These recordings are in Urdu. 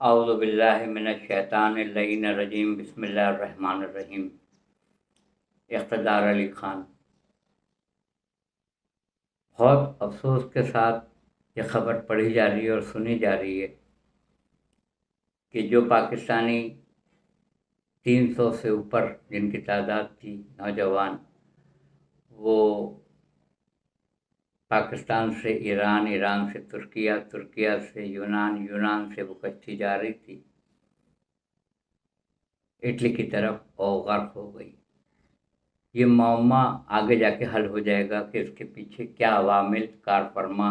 اعوذ باللہ من الشیطان اللعین الرجیم، بسم اللہ الرحمن الرحیم۔ اقتدار علی خان۔ بہت افسوس کے ساتھ یہ خبر پڑھی جا رہی ہے اور سنی جا رہی ہے کہ جو پاکستانی 300 سے اوپر جن کی تعداد تھی نوجوان، وہ پاکستان سے ایران، ایران سے ترکیہ، ترکیہ سے یونان، یونان سے وہ کشتی جا رہی تھی اٹلی کی طرف اور غرق ہو گئی۔ یہ معمہ آگے جا کے حل ہو جائے گا کہ اس کے پیچھے کیا عوامل کار فرما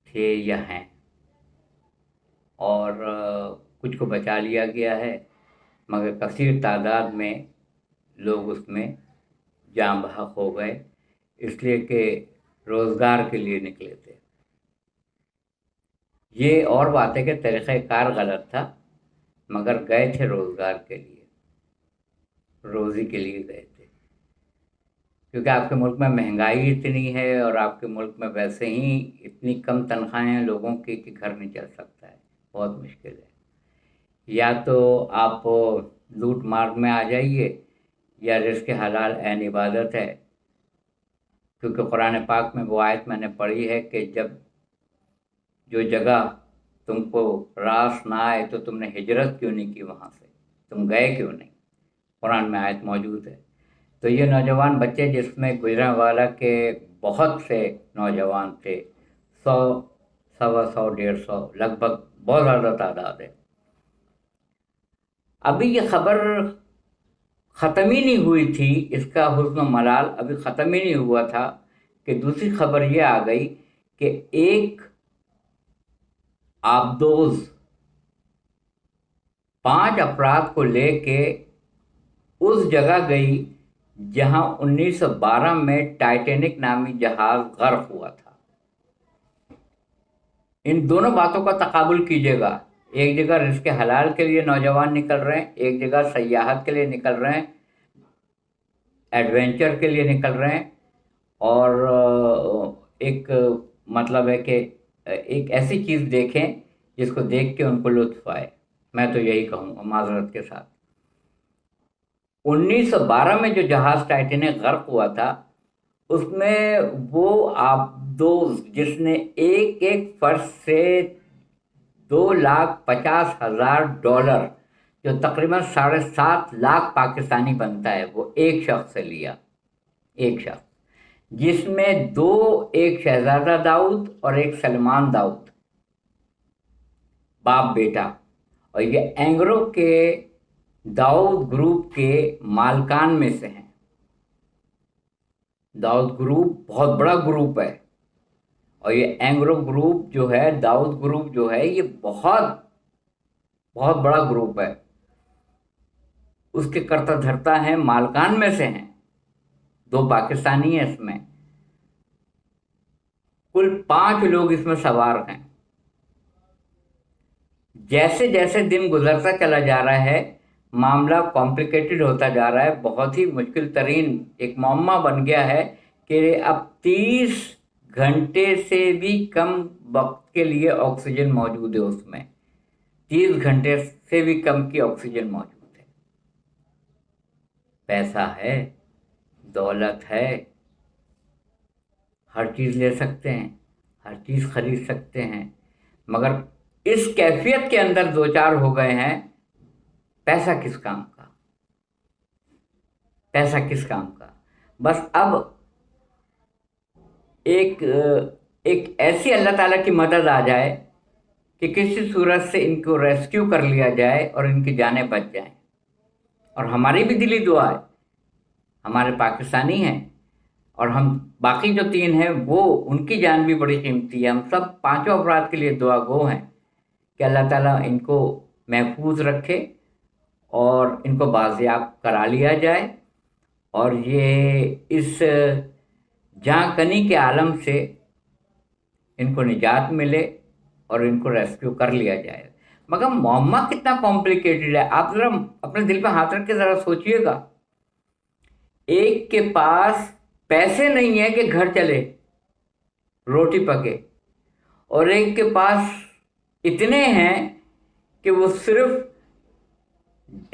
تھے یا ہیں، اور کچھ کو بچا لیا گیا ہے، مگر کثیر تعداد میں لوگ اس میں جاں بحق ہو گئے، اس لیے کہ روزگار کے لیے نکلے تھے۔ یہ اور بات ہے کہ طریقہ کار غلط تھا، مگر گئے تھے روزگار کے لیے، روزی کے لیے گئے تھے، کیونکہ آپ کے ملک میں مہنگائی اتنی ہے اور آپ کے ملک میں ویسے ہی اتنی کم تنخواہیں ہیں لوگوں کی کہ گھر نہیں چل سکتا ہے، بہت مشکل ہے۔ یا تو آپ لوٹ مار میں آ جائیے، یا رزق حلال عین عبادت ہے، کیونکہ قرآن پاک میں وہ آیت میں نے پڑھی ہے کہ جب جو جگہ تم کو راس نہ آئے تو تم نے ہجرت کیوں نہیں کی، وہاں سے تم گئے کیوں نہیں، قرآن میں آیت موجود ہے۔ تو یہ نوجوان بچے جس میں گجرانوالہ کے بہت سے نوجوان تھے، 100، 125، 150، لگ بھگ بہت زیادہ تعداد ہے۔ ابھی یہ خبر ختم ہی نہیں ہوئی تھی، اس کا حزن و ملال ابھی ختم ہی نہیں ہوا تھا کہ دوسری خبر یہ آ گئی کہ ایک آبدوز 5 افراد کو لے کے اس جگہ گئی جہاں 1912 میں ٹائٹینک نامی جہاز غرق ہوا تھا۔ ان دونوں باتوں کا تقابل کیجیے گا، ایک جگہ رزق حلال کے لیے نوجوان نکل رہے ہیں، ایک جگہ سیاحت کے لیے نکل رہے ہیں، ایڈونچر کے لیے نکل رہے ہیں، اور ایک مطلب ہے کہ ایک ایسی چیز دیکھیں جس کو دیکھ کے ان کو لطف آئے۔ میں تو یہی کہوں گا معذرت کے ساتھ۔ 1912 میں جو جہاز ٹائٹینک غرق ہوا تھا، اس میں وہ آبدوز جس نے ایک فرد سے $2,50,000 جو تقریباً 7.5 لاکھ پاکستانی بنتا ہے، وہ ایک شخص سے لیا، ایک شخص جس میں 2، ایک شہزادہ داؤد اور ایک سلمان داؤد، باپ بیٹا، اور یہ اینگرو کے داؤد گروپ کے مالکان میں سے ہیں۔ داؤد گروپ بہت بڑا گروپ ہے، اور یہ اینگرو گروپ جو ہے، داؤد گروپ جو ہے، یہ بہت بہت بڑا گروپ ہے۔ اس کے کرتا دھرتا ہیں، مالکان میں سے ہیں، 2 پاکستانی ہیں اس میں، کل 5 لوگ اس میں سوار ہیں۔ جیسے جیسے دن گزرتا چلا جا رہا ہے، معاملہ کمپلیکیٹڈ ہوتا جا رہا ہے، بہت ہی مشکل ترین ایک معمہ بن گیا ہے کہ اب 30 گھنٹے سے بھی کم وقت کے لیے آکسیجن موجود ہے، اس میں 30 گھنٹے سے بھی کم کی آکسیجن موجود ہے۔ پیسہ ہے، دولت ہے، ہر چیز لے سکتے ہیں، ہر چیز خرید سکتے ہیں، مگر اس کیفیت کے اندر 2-4 ہو گئے ہیں۔ پیسہ کس کام کا، پیسہ کس کام کا؟ بس اب ایک ایسی اللہ تعالیٰ کی مدد آ جائے کہ کسی صورت سے ان کو ریسکیو کر لیا جائے اور ان کی جانیں بچ جائیں۔ اور ہماری بھی دلی دعا ہے، ہمارے پاکستانی ہیں، اور ہم باقی جو 3 ہیں وہ ان کی جان بھی بڑی قیمتی ہے۔ ہم سب 5 افراد کے لیے دعا گو ہیں کہ اللہ تعالیٰ ان کو محفوظ رکھے اور ان کو بازیاب کرا لیا جائے، اور یہ اس جاں کنی کے عالم سے ان کو نجات ملے اور ان کو ریسکیو کر لیا جائے۔ مگر معمہ کتنا کمپلیکیٹڈ ہے، آپ ذرا اپنے دل پہ ہاتھ رکھ کے ذرا سوچئے گا۔ ایک کے پاس پیسے نہیں ہے کہ گھر چلے، روٹی پکے، اور ایک کے پاس اتنے ہیں کہ وہ صرف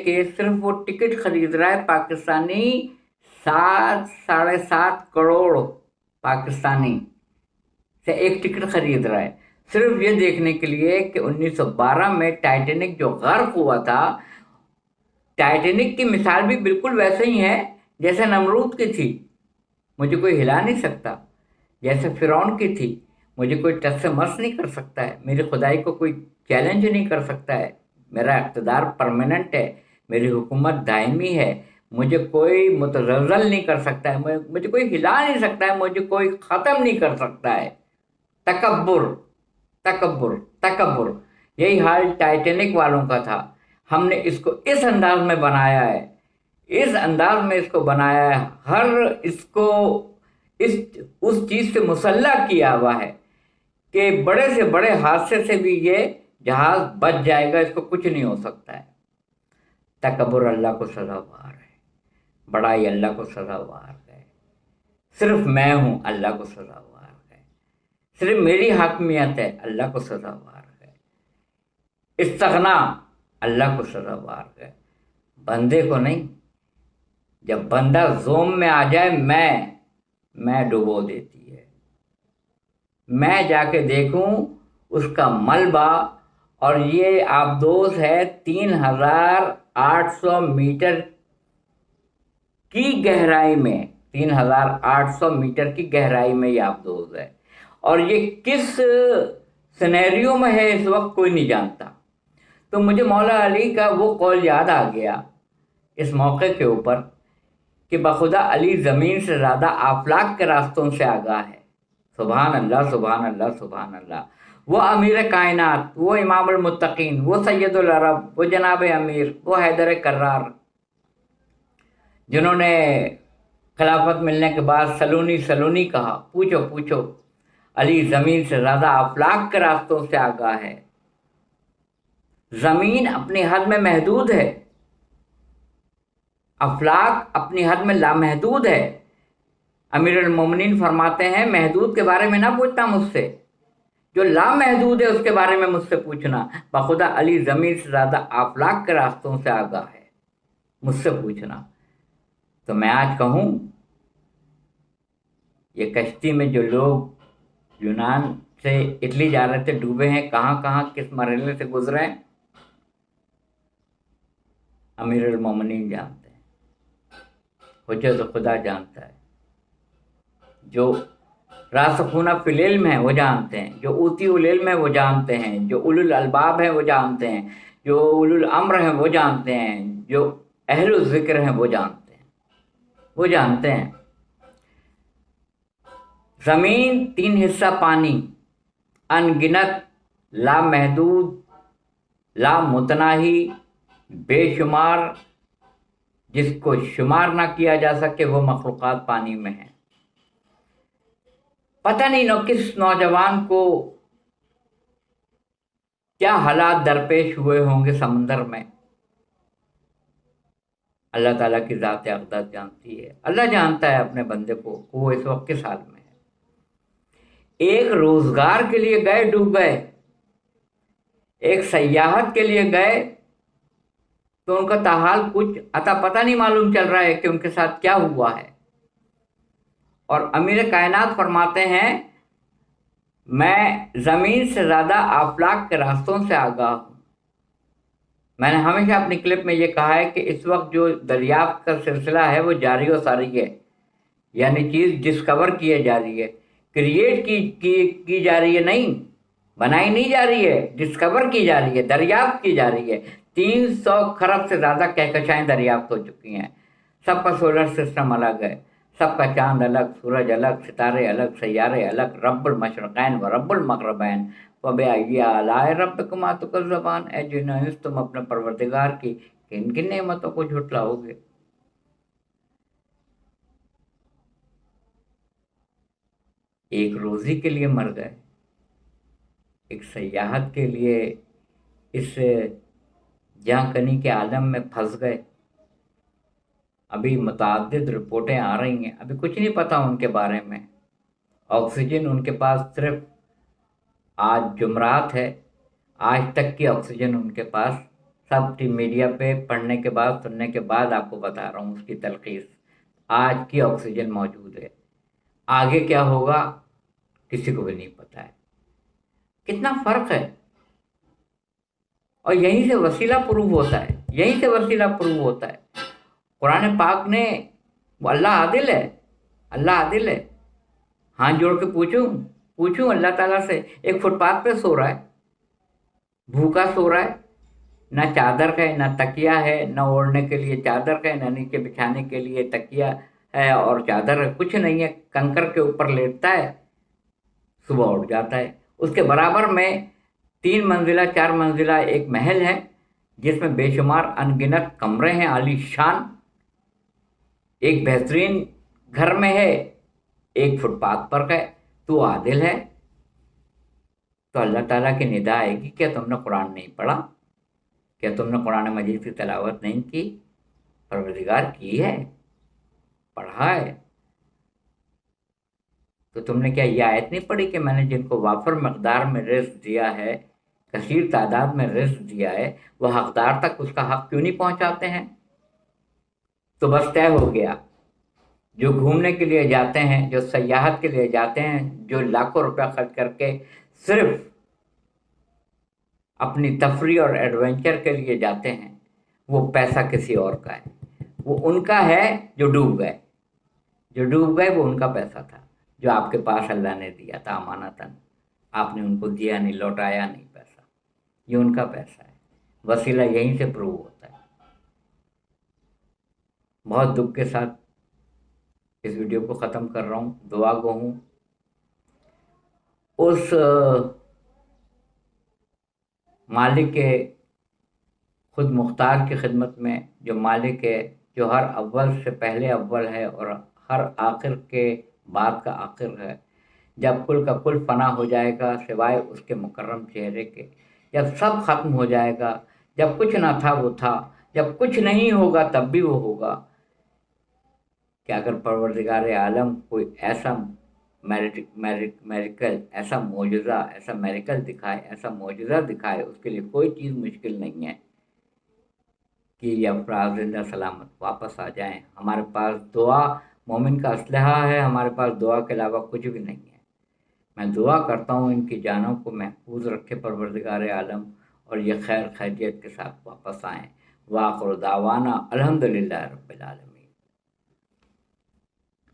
کے صرف وہ ٹکٹ خرید رہا ہے پاکستانی، 7.5 کروڑ پاکستانی سے ایک ٹکٹ خرید رہا ہے، صرف یہ دیکھنے کے لیے کہ 1912 میں ٹائٹینک جو غرق ہوا تھا، ٹائٹینک کی مثال بھی بالکل ویسے ہی ہے جیسے نمرود کی تھی، مجھے کوئی ہلا نہیں سکتا، جیسے فرعون کی تھی، مجھے کوئی ٹس سے مس نہیں کر سکتا ہے، میری خدائی کو کوئی چیلنج نہیں کر سکتا ہے، میرا اقتدار پرماننٹ ہے، میری حکومت دائمی ہے، مجھے کوئی متزلزل نہیں کر سکتا ہے، مجھے کوئی ہلا نہیں سکتا ہے، مجھے کوئی ختم نہیں کر سکتا ہے۔ تکبر، تکبر، تکبر، یہی حال ٹائٹینک والوں کا تھا۔ ہم نے اس کو اس انداز میں بنایا ہے، اس انداز میں اس کو بنایا ہے، ہر اس کو اس چیز سے مسلح کیا ہوا ہے کہ بڑے سے بڑے حادثے سے بھی یہ جہاز بچ جائے گا، اس کو کچھ نہیں ہو سکتا ہے۔ تکبر اللہ کو سزاوار ہے، بڑائی اللہ کو سزاوار ہے، صرف میں ہوں اللہ کو سزاوار ہے، صرف میری حاکمیت ہے اللہ کو سزاوار ہے، استغنا اللہ کو سزاوار ہے، بندے کو نہیں۔ جب بندہ زوم میں آ جائے میں ڈبو دیتی ہے، میں جا کے دیکھوں اس کا ملبہ، اور یہ آبدوز ہے 3,800 میٹر کی گہرائی میں، 3,800 میٹر کی گہرائی میں یہ آبدوز ہے، اور یہ کس سینیریو میں ہے اس وقت کوئی نہیں جانتا۔ تو مجھے مولا علی کا وہ قول یاد آ گیا اس موقع کے اوپر کہ بخدا علی زمین سے زیادہ آفلاق کے راستوں سے آگاہ ہے۔ سبحان اللہ، سبحان اللہ، سبحان اللہ۔ وہ امیر کائنات، وہ امام المتقین، وہ سید العرب، وہ جناب امیر، وہ حیدر کرار، جنہوں نے خلافت ملنے کے بعد سلونی سلونی کہا، پوچھو پوچھو، علی زمین سے زیادہ آفلاق کے راستوں سے آگاہ ہے۔ زمین اپنی حد میں محدود ہے، افلاق اپنی حد میں لامحدود ہے۔ امیر المومنین فرماتے ہیں محدود کے بارے میں نہ پوچھنا مجھ سے، جو لامحدود ہے اس کے بارے میں مجھ سے پوچھنا۔ بخدا علی زمین سے زیادہ آفلاق کے راستوں سے آگاہ ہے، مجھ سے پوچھنا۔ تو میں آج کہوں، یہ کشتی میں جو لوگ یونان سے اٹلی جا رہے تھے ڈوبے ہیں، کہاں کہاں کس مرحلے سے گزرے ہیں، امیر المومنین جانتے ہیں، حجت خدا جانتا ہے، جو راسخون فی العلم ہیں وہ جانتے ہیں، جو اوتی العلم ہیں وہ جانتے ہیں، جو اولو الالباب ہیں وہ جانتے ہیں، جو اولو الامر ہیں وہ جانتے ہیں، جو اہل الذکر ہیں وہ جانتے ہیں، وہ جانتے ہیں۔ زمین 3 حصہ پانی، انگنت، لامحدود، لامتناہی، بے شمار، جس کو شمار نہ کیا جا سکے وہ مخلوقات پانی میں ہیں۔ پتہ نہیں کس نوجوان کو کیا حالات درپیش ہوئے ہوں گے سمندر میں، اللہ تعالیٰ کی ذات اقدس جانتی ہے، اللہ جانتا ہے اپنے بندے کو وہ اس وقت کس حال میں ہے۔ ایک روزگار کے لیے گئے ڈوب گئے، ایک سیاحت کے لیے گئے تو ان کا تاحال کچھ عطا پتہ نہیں معلوم چل رہا ہے کہ ان کے ساتھ کیا ہوا ہے۔ اور امیر کائنات فرماتے ہیں میں زمین سے زیادہ آفلاق کے راستوں سے آگاہ ہوں۔ میں نے ہمیشہ اپنی کلپ میں یہ کہا ہے کہ اس وقت جو دریافت کا سلسلہ ہے وہ جاری و ساری ہے، یعنی چیز ڈسکور کی جا رہی ہے، کریٹ کی جا رہی ہے، نہیں بنائی نہیں جا رہی ہے، ڈسکور کی جا رہی ہے، دریافت کی جا رہی ہے۔ 300 کھرب سے زیادہ کہکشائیں دریافت ہو چکی ہیں، سب کا سولر سسٹم الگ ہے، سب کا چاند الگ، سورج الگ، ستارے الگ، سیارے الگ، رب المشرقین و رب المغربین وبأي آلاء ربكما تكذبان۔ اے جنو انس، تم اپنے پروردگار کی کن کن نعمتوں کو جھٹلاؤ گے؟ ایک روزی کے لیے مر گئے، ایک سیاحت کے لیے اس جہاں کنی کے عالم میں پھنس گئے۔ ابھی متعدد رپورٹیں آ رہی ہیں، ابھی کچھ نہیں پتا ان کے بارے میں۔ آکسیجن ان کے پاس صرف آج جمعرات ہے، آج تک کی آکسیجن ان کے پاس، سب ٹی میڈیا پہ پڑھنے کے بعد سننے کے بعد آپ کو بتا رہا ہوں اس کی تلخیص، آج کی آکسیجن موجود ہے، آگے کیا ہوگا کسی کو بھی نہیں پتا ہے۔ کتنا فرق ہے، اور یہیں سے وسیلہ پروو ہوتا ہے، یہیں سے وسیلہ پروو ہوتا ہے۔ قرآن پاک نے، وہ اللہ عادل ہے، اللہ عادل ہے، ہاتھ جوڑ کے پوچھوں اللہ تعالیٰ سے، ایک فٹ پاتھ پہ سو رہا ہے، بھوکا سو رہا ہے، نہ چادر ہے نہ تکیا ہے، نہ اوڑھنے کے لیے چادر ہے، نہ نیچے بچھانے کے لیے تکیا ہے اور چادر ہے، کچھ نہیں ہے، کنکر کے اوپر لیٹتا ہے، صبح اٹھ جاتا ہے۔ اس کے برابر میں 3 منزلہ 4 منزلہ ایک محل ہے جس میں بے شمار انگنت کمرے ہیں عالی شان، ایک بہترین گھر میں ہے، ایک فٹ پاتھ پر ہے، تو عادل ہے؟ تو اللہ تعالیٰ کی ندا آئے گی، کیا تم نے قرآن نہیں پڑھا؟ کیا تم نے قرآن مجید کی تلاوت نہیں کی؟ پروردگار کی ہے، پڑھا ہے، تو تم نے کیا یہ آیت نہیں پڑھی کہ میں نے جن کو وافر مقدار میں رزق دیا ہے، کثیر تعداد میں رزق دیا ہے، وہ حقدار تک اس کا حق کیوں نہیں پہنچاتے ہیں؟ تو بس طے ہو گیا، جو گھومنے کے لیے جاتے ہیں، جو سیاحت کے لیے جاتے ہیں، جو لاکھوں روپیہ خرچ کر کے صرف اپنی تفریح اور ایڈونچر کے لیے جاتے ہیں، وہ پیسہ کسی اور کا ہے، وہ ان کا ہے جو ڈوب گئے، جو ڈوب گئے وہ ان کا پیسہ تھا جو آپ کے پاس اللہ نے دیا تھا امانتاً، آپ نے ان کو دیا نہیں، لوٹایا نہیں پیسہ، یہ ان کا پیسہ ہے، وسیلہ یہیں سے پروو ہوتا ہے۔ بہت دکھ کے ساتھ اس ویڈیو کو ختم کر رہا ہوں، دعا گو ہوں اس مالک کے خود مختار کی خدمت میں، جو مالک ہے، جو ہر اول سے پہلے اول ہے اور ہر آخر کے بعد کا آخر ہے، جب کل کا کل فنا ہو جائے گا سوائے اس کے مکرم چہرے کے، جب سب ختم ہو جائے گا، جب کچھ نہ تھا وہ تھا، جب کچھ نہیں ہوگا تب بھی وہ ہوگا، کہ اگر پروردگار عالم کوئی ایسا میریکل، ایسا معجزہ، ایسا میریکل دکھائے، ایسا معجزہ دکھائے، اس کے لیے کوئی چیز مشکل نہیں ہے کہ یہ افراد زندہ سلامت واپس آ جائیں۔ ہمارے پاس دعا مومن کا اسلحہ ہے، ہمارے پاس دعا کے علاوہ کچھ بھی نہیں ہے۔ میں دعا کرتا ہوں ان کی جانوں کو محفوظ رکھے پروردگار عالم، اور یہ خیر خیریت کے ساتھ واپس آئیں۔ وآخر دعوانا الحمدللہ رب العالمین۔